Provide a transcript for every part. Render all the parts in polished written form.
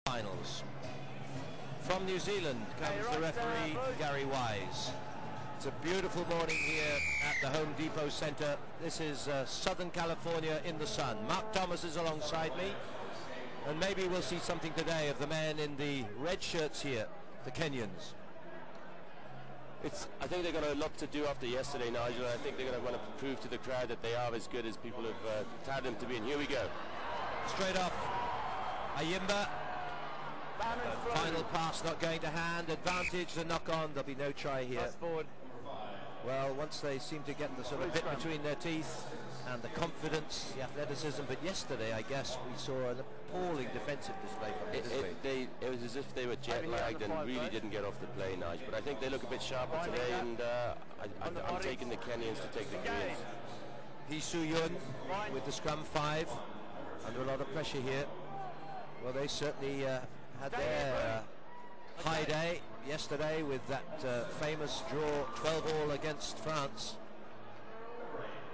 Finals. From New Zealand comes the referee, Gary Wise. It's a beautiful morning here at the Home Depot Center. This is Southern California in the sun. Mark Thomas is alongside me, and maybe we'll see something today of the men in the red shirts here, the Kenyans. I think they've got a lot to do after yesterday, Nigel. I think they're going to want to prove to the crowd that they are as good as people have touted them to be. And here we go. Straight off, Ayimba. Final pass not going to hand. Advantage, the knock on. There'll be no try here. Well, once they seem to get the sort of bit between their teeth and the confidence, the athleticism, but yesterday I guess we saw an appalling defensive display from it. It was as if they were jet lagged and really didn't get off the play, Nigel. But I think they look a bit sharper today, and I'm taking the Kenyans to take the Koreans. Hee Soo-yoon with the scrum 5, under a lot of pressure here. Well, they certainly had their high day yesterday with that famous draw 12-all against France,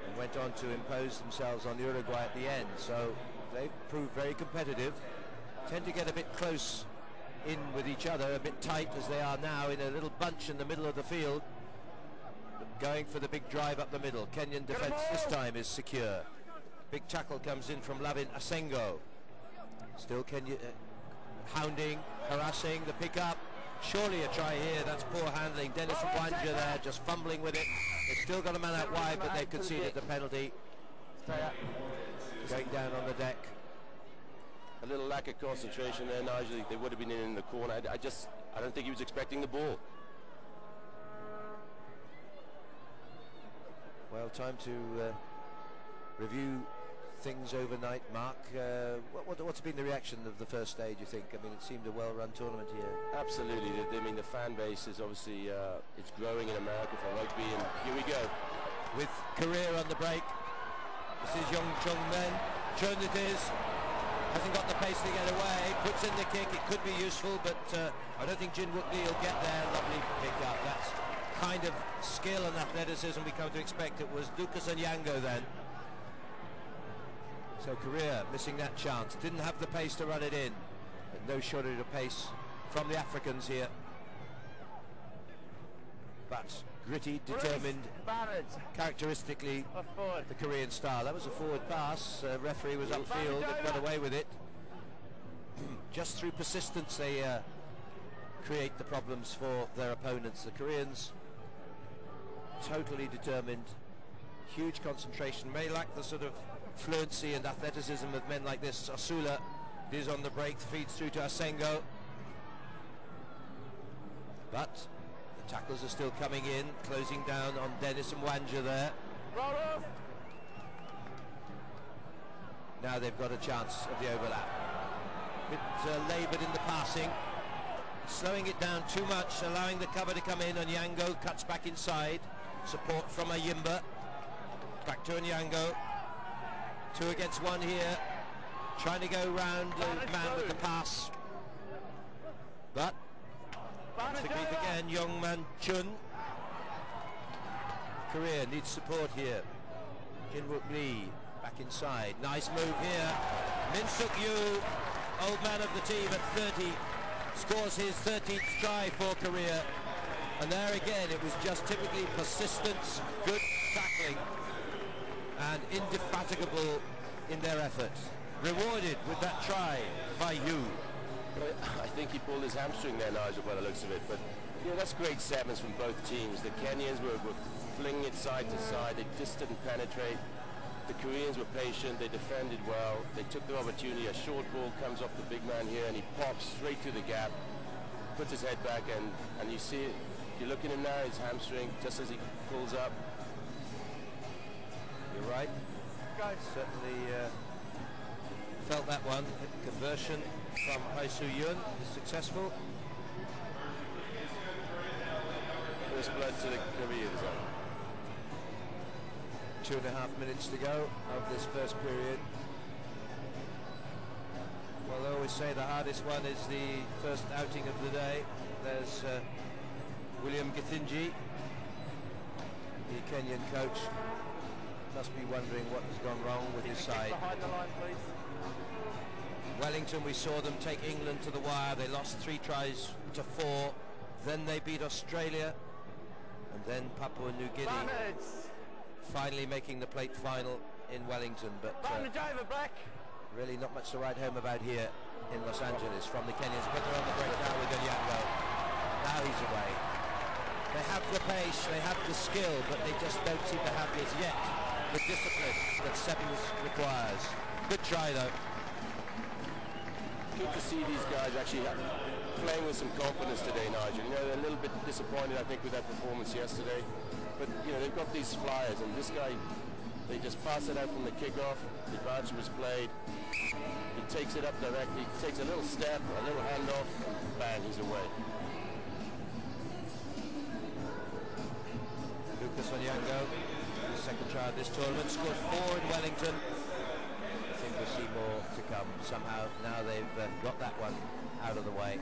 and went on to impose themselves on Uruguay at the end. So they've proved very competitive, tend to get a bit close in with each other, a bit tight as they are now in a little bunch in the middle of the field, but going for the big drive up the middle. Kenyan defense this time is secure. Big tackle comes in from Lavin Asengo. Still Kenya hounding, harassing, the pick-up. Surely a try here. That's poor handling. Dennis Wanja there just fumbling with it. They've still got a man out wide, but they've conceded the penalty. Going down on the deck. A little lack of concentration there, Nigel. They would have been in the corner. I don't think he was expecting the ball. Well, time to review things overnight, Mark. What's been the reaction of the first stage, you think? I mean, it seemed a well-run tournament here. Absolutely. I mean, the fan base is obviously it's growing in America for rugby, and here we go. With Korea on the break. This is Young Chung Men. Chun it is. Hasn't got the pace to get away. Puts in the kick. It could be useful, but I don't think Jin Wook Lee will get there. Lovely pick up. That's kind of skill and athleticism we come to expect. It was Lucas Onyango then. So Korea missing that chance. Didn't have the pace to run it in. And no shortage of pace from the Africans here. But gritty, determined, characteristically the Korean style. That was a forward pass. Referee was upfield, but got away with it. Just through persistence they create the problems for their opponents. The Koreans totally determined. Huge concentration. May lack the sort of fluency and athleticism of men like this. Asula is on the break, feeds through to Asengo, but the tackles are still coming in, closing down on Dennis Mwanja there. Now they've got a chance of the overlap. Bit laboured in the passing, slowing it down too much, allowing the cover to come in. Onyango cuts back inside, support from Ayimba. Back to Onyango. 2 against 1 here. Trying to go round the man with the pass. But the grief again, Young Man Chun. Korea needs support here. Jin Wook Lee back inside. Nice move here. Min Suk Yu, old man of the team at 30, scores his 13th try for Korea. And there again, it was just typically persistence, good tackling, and indefatigable in their efforts. Rewarded with that try by Yu. I think he pulled his hamstring there, Nigel, by the looks of it. But yeah, that's great sevens from both teams. The Kenyans were flinging it side to side. They just didn't penetrate. The Koreans were patient. They defended well. They took the opportunity. A short ball comes off the big man here, and he pops straight through the gap, puts his head back, and you see it. If you look at him now, his hamstring, just as he pulls up. You're right. Certainly felt that one. Conversion from Hee Soo-yoon is successful. First blood to the Koreans. 2.5 minutes to go of this first period. Well, I always say the hardest one is the first outing of the day. There's William Githinji, the Kenyan coach. Must be wondering what has gone wrong with his side. Behind the line, please. Wellington, we saw them take England to the wire. They lost 3 tries to 4. Then they beat Australia. And then Papua New Guinea finally making the plate final in Wellington. But really not much to write home about here in Los Angeles from the Kenyans. But they're on the break now with Onyango. Now he's away. They have the pace, they have the skill, but they just don't seem to have as yet the discipline that Sevens requires. Good try though. Good to see these guys actually playing with some confidence today, Nigel. You know, they're a little bit disappointed, I think, with that performance yesterday. But, you know, they've got these flyers, and this guy, they just pass it out from the kickoff. The advantage was played. He takes it up directly, takes a little step, a little handoff, and bang, he's away. Lucas Onyango, his second try of this tournament, scored 4 in Wellington. I think we'll see more to come. Somehow now they've got that one out of the way.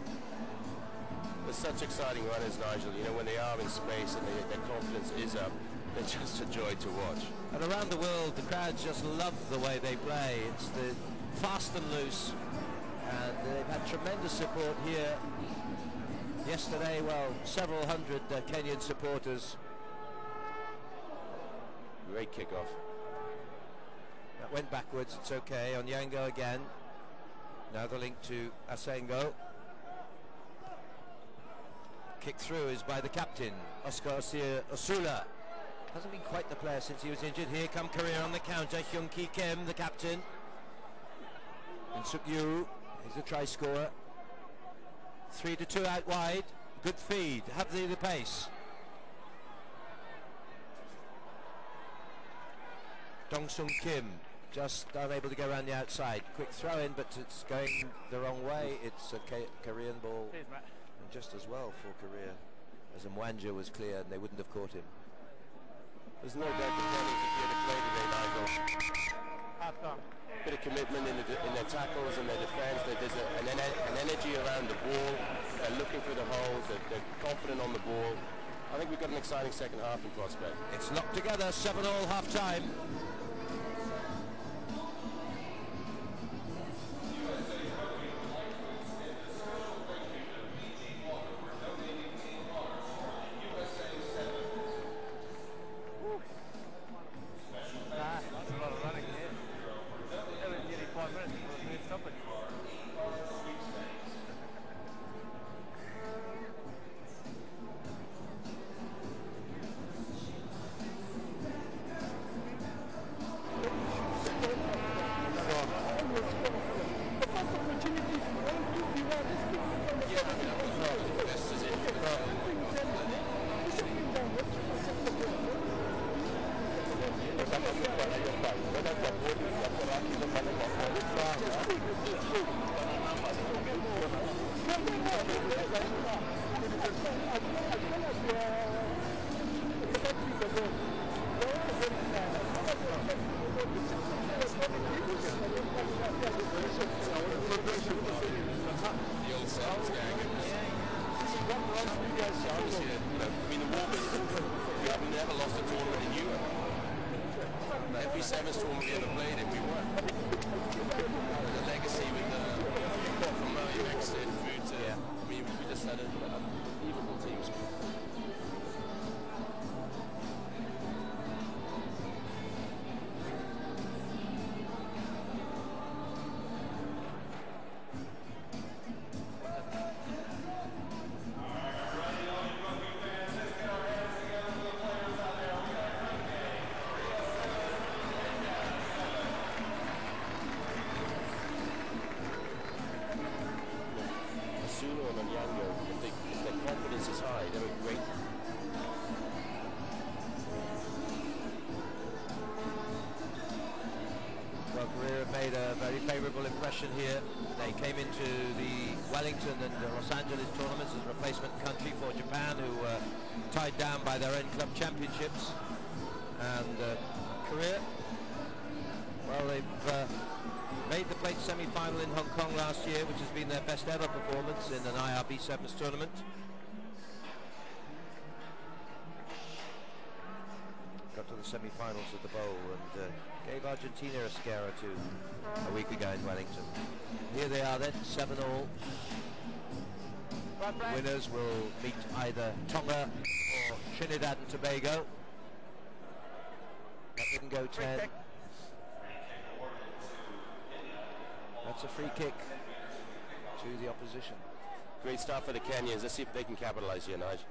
They're such exciting runners, Nigel. You know, when they are in space and their confidence is up, they're just a joy to watch. And around the world, the crowds just love the way they play. It's the fast and loose, and they've had tremendous support here. Yesterday, well, several hundred Kenyan supporters. Great kickoff. That went backwards, it's okay. Onyango again. Now the link to Asengo. Kick through is by the captain, Oscar Osula. Hasn't been quite the player since he was injured. Here come Korea on the counter. Hyun Ki Kim, the captain. And Suk Yu, he's a try scorer. 3-2 out wide. Good feed. Have the pace. Dong Sung Kim just unable to go around the outside. Quick throw in, but it's going the wrong way. It's a Korean ball. Cheers, Matt. And just as well for Korea, as Mwanja was clear and they wouldn't have caught him. There's no doubt the Kenyans are here to play today, Nigel. Half done. Bit of commitment in their tackles and their defence. There's an energy around the ball. They're looking for the holes. They're confident on the ball. I think we've got an exciting second half in prospect. It's locked together, 7-all half time. That's a lot of running here. That was nearly 5 minutes before the first stoppage. Every Sevens tournament we ever played in, we won. The legacy with from exit through to, we just had an unbelievable team. Made a very favourable impression here. They came into the Wellington and Los Angeles tournaments as replacement country for Japan, who were tied down by their own club championships. And Korea, well, they've made the plate semi-final in Hong Kong last year, which has been their best ever performance in an IRB Sevens tournament. got to the semi-finals of the bowl and gave Argentina a scare or two a week ago in Wellington. Here they are then, 7-all. Winners will meet either Tonga or Trinidad and Tobago. That didn't go 10. That's a free kick to the opposition. Great start for the Kenyans. Let's see if they can capitalize here, Nigel.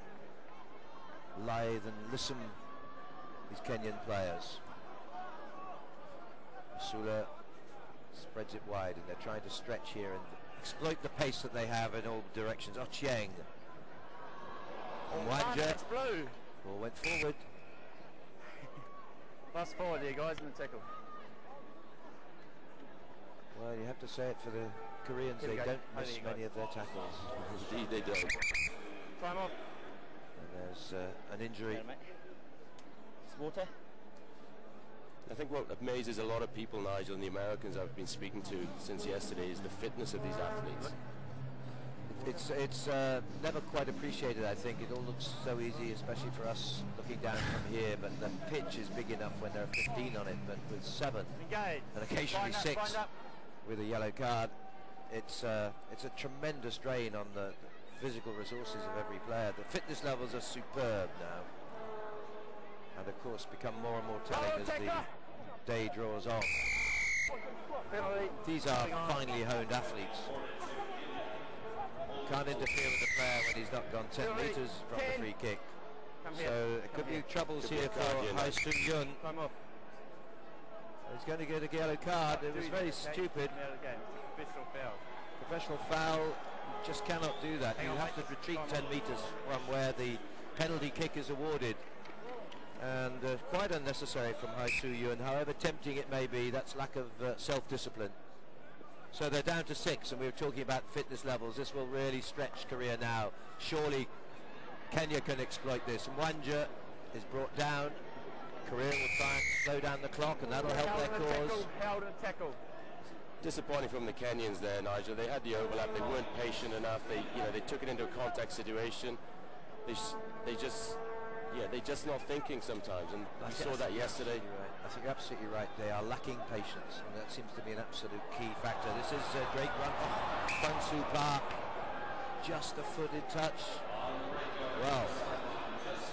Lithe and listen, these Kenyan players. Sula spreads it wide and they're trying to stretch here and exploit the pace that they have in all directions. Ochieng. Wanja. Ball went forward. Pass forward there, guys, in the tackle. Well, you have to say it for the Koreans, they don't miss many of their tackles. Indeed they don't. Time off. And there's an injury. It's water. I think what amazes a lot of people, Nigel, and the Americans I've been speaking to since yesterday is the fitness of these athletes. It's never quite appreciated, I think. It all looks so easy, especially for us looking down from here, but the pitch is big enough when there are 15 on it, but with 7 and occasionally 6 with a yellow card, it's a tremendous drain on the physical resources of every player. The fitness levels are superb now, and of course become more and more telling as the day draws on. These are finely honed athletes. Can't interfere with the player when he's not gone 10 metres from the free kick. So it could be troubles here for Hai Soo Yun. He's going to get a yellow card. It was very stupid. Professional foul. You just cannot do that. You have to retreat 10 metres from where the penalty kick is awarded. And quite unnecessary from Hai Soo Yun. However tempting it may be, that's lack of self-discipline. So they're down to 6, and we were talking about fitness levels. This will really stretch Korea now. Surely Kenya can exploit this. Mwanja is brought down. Korea will try and slow down the clock, and that'll help their cause. Held and tackle. Disappointing from the Kenyans there, Nigel. They had the overlap. They weren't patient enough. They took it into a contact situation. They just not thinking sometimes, and we saw that yesterday. Right. I think you're absolutely right. They are lacking patience, and that seems to be an absolute key factor. This is a great run from Kwang-Soo Park. Just a footed touch. Well,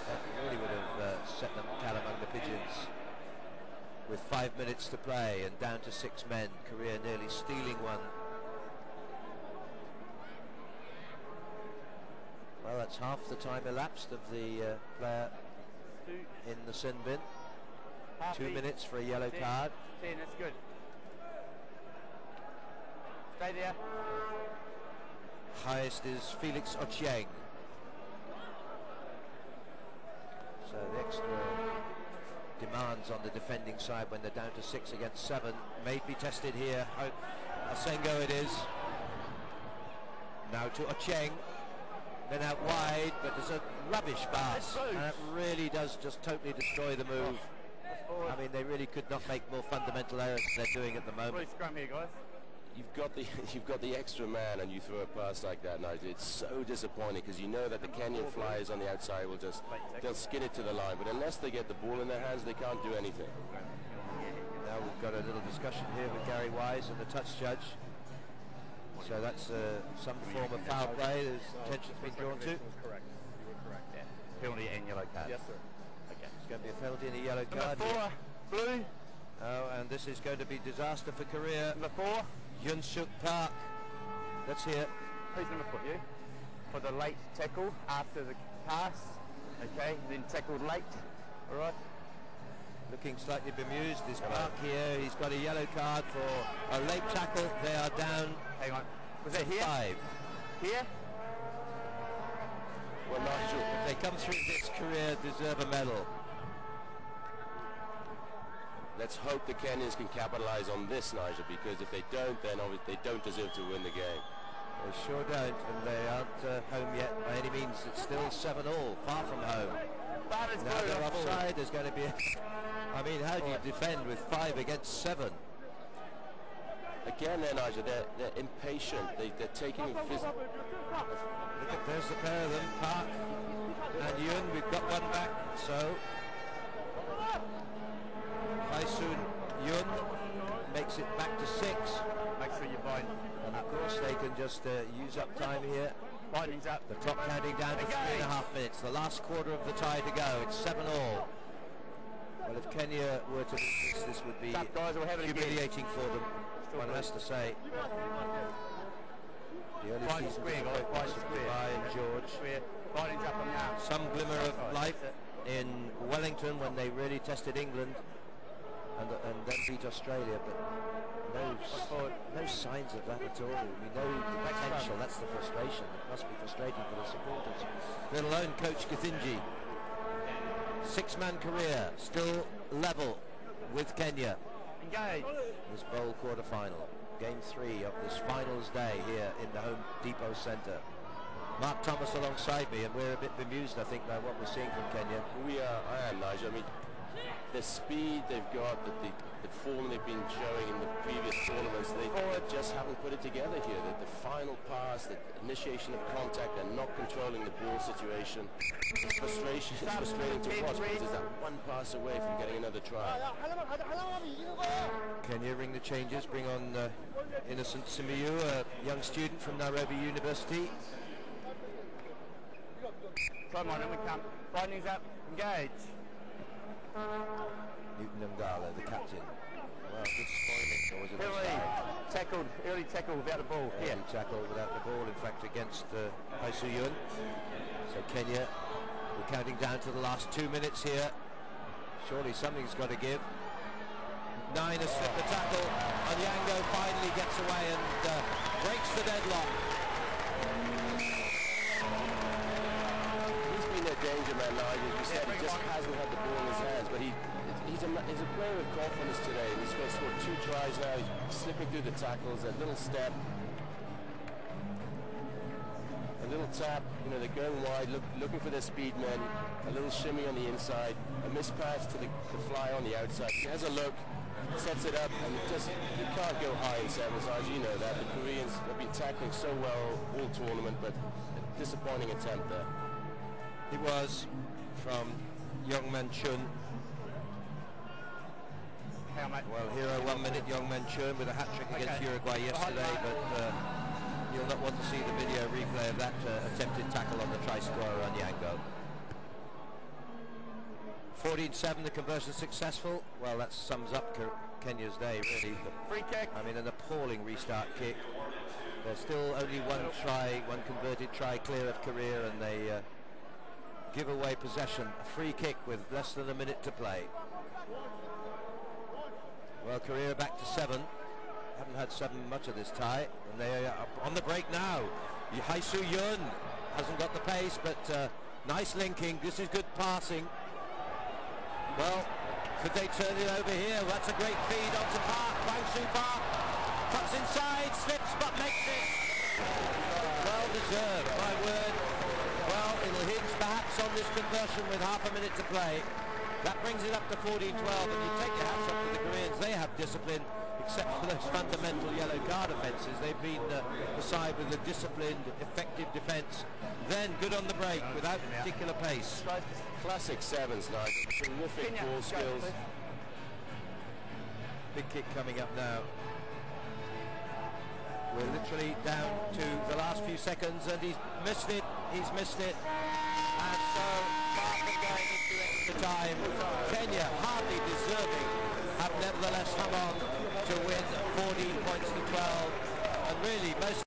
that really would have set them cat among the pigeons. With 5 minutes to play and down to 6 men, Korea nearly stealing one. Well, that's half the time elapsed of the player in the sin bin. 2 minutes for a yellow card. 10, that's good. Stay there. Highest is Felix Ochieng. So the extra demands on the defending side when they're down to 6 against 7 may be tested here. Asengo it is. Now to Ochieng. Then out wide, but there's a rubbish pass. And that really does just totally destroy the move. I mean, they really could not make more fundamental errors than they're doing at the moment. Scrum here, guys. You've got the extra man, and you throw a pass like that, Nigel. It's so disappointing because you know that the Kenyan flyers on the outside will they'll skin it to the line. But unless they get the ball in their hands, they can't do anything. Now we've got a little discussion here with Gary Wise and the touch judge. So that's some form of foul play. There's attention's been drawn to. Correct. You were correct. Yeah. Penalty and yellow card. Yes, sir. Okay. It's going to be a penalty and a yellow card. Number 4, blue. Oh, and this is going to be disaster for Korea. Number 4. Yun-Suk Park. Let's hear. Who's number 4? You? For the late tackle after the pass. Okay. Then tackled late. All right. Looking slightly bemused is Park here. He's got a yellow card for a late tackle. They are down. Hang on. Was that here? 5. Here? Well, Nigel, If they come through this, Korea deserve a medal. let's hope the Kenyans can capitalize on this, Nigel, because if they don't, then obviously they don't deserve to win the game. They sure don't, and they aren't home yet by any means. It's still 7-all, far from home. Now they're offside. There's going to be I mean, how do you defend with 5 against 7? Again, then, Nigel, they're impatient. They're taking physical. Look at, there's the pair of them, Park and Yun. We've got one back, so Yun makes it back to 6. Make sure you bind. And of course they can just use up time here. Binding's up. The clock counting down to 3.5 minutes. The last quarter of the tie to go. It's 7-all. Well, if Kenya were to lose this would be humiliating for them, one has to say. The early season by and George. Some glimmer of light in Wellington when they really tested England and then beat Australia, but no signs of that at all. We know the potential, that's the frustration. It must be frustrating for the supporters. Let alone Coach Githinji. 6-man career, still level with Kenya. Engage. This bowl quarter-final. Game 3 of this finals day here in the Home Depot Centre. Mark Thomas alongside me, and we're a bit bemused, I think, by what we're seeing from Kenya. We are, I am, Nigel. I mean, the speed they've got, the form they've been showing in the previous tournaments, they just haven't put it together here. The final pass, the initiation of contact, and not controlling the ball situation. It's frustrating to watch because it's that one pass away from getting another try. Kenya ring the changes, bring on Innocent Simiyu, a young student from Nairobi University. Come on, we come. Binding's up. Engage. Newton Ngala, the captain. Well, disappointing. Or was it Early tackle without the ball. Early tackle without the ball, in fact, against Haisu Yun. So Kenya, we're counting down to the last 2 minutes here. Surely something's got to give. 9 has slipped the tackle, and Yango finally gets away and breaks the deadlock. He's been a danger man, Nigel. As we said, he just hasn't had the ball in his hands, but he's a player of confidence today. He's going to score 2 tries now. He's slipping through the tackles, a little step, a little tap. You know, they're going wide, looking for their speed men. A little shimmy on the inside, a mispass to the fly on the outside. He has a look, sets it up, and you can't go high in sevens, as you know that. The Koreans have been tackling so well all tournament, but a disappointing attempt there. It was from Yongman Chun. Well, hero 1 minute, Yongman Chun with a hat-trick against Uruguay yesterday, but you'll not want to see the video replay of that attempted tackle on the try-scorer on Yango. 14-7, the conversion successful. Well, that sums up Kenya's day, really. Free kick. I mean, an appalling restart kick. There's still only one converted try clear of career, and they give away possession. A free kick with less than a minute to play. Well, Korea back to 7. Haven't had 7 much of this tie, and they are on the break now. Haisu Yun hasn't got the pace, but nice linking. This is good passing. Well, could they turn it over here? Well, that's a great feed onto Park. Kwangshu Park cuts inside, slips, but makes it. Well deserved, my word. Well, it'll hinge perhaps on this conversion with half a minute to play. That brings it up to 14-12, and you take your hats off to the Koreans. They have discipline, except for those fundamental yellow card offences. They've been the side with a disciplined, effective defence. Then good on the break without particular pace. Classic sevens, Nigel. Terrific ball skills. Big kick coming up now. We're literally down to the last few seconds, and he's missed it. He's missed it. And so, Markham going into extra time. Kenya, hardly deserving, have nevertheless hung on to win 14 points to 12. And really, most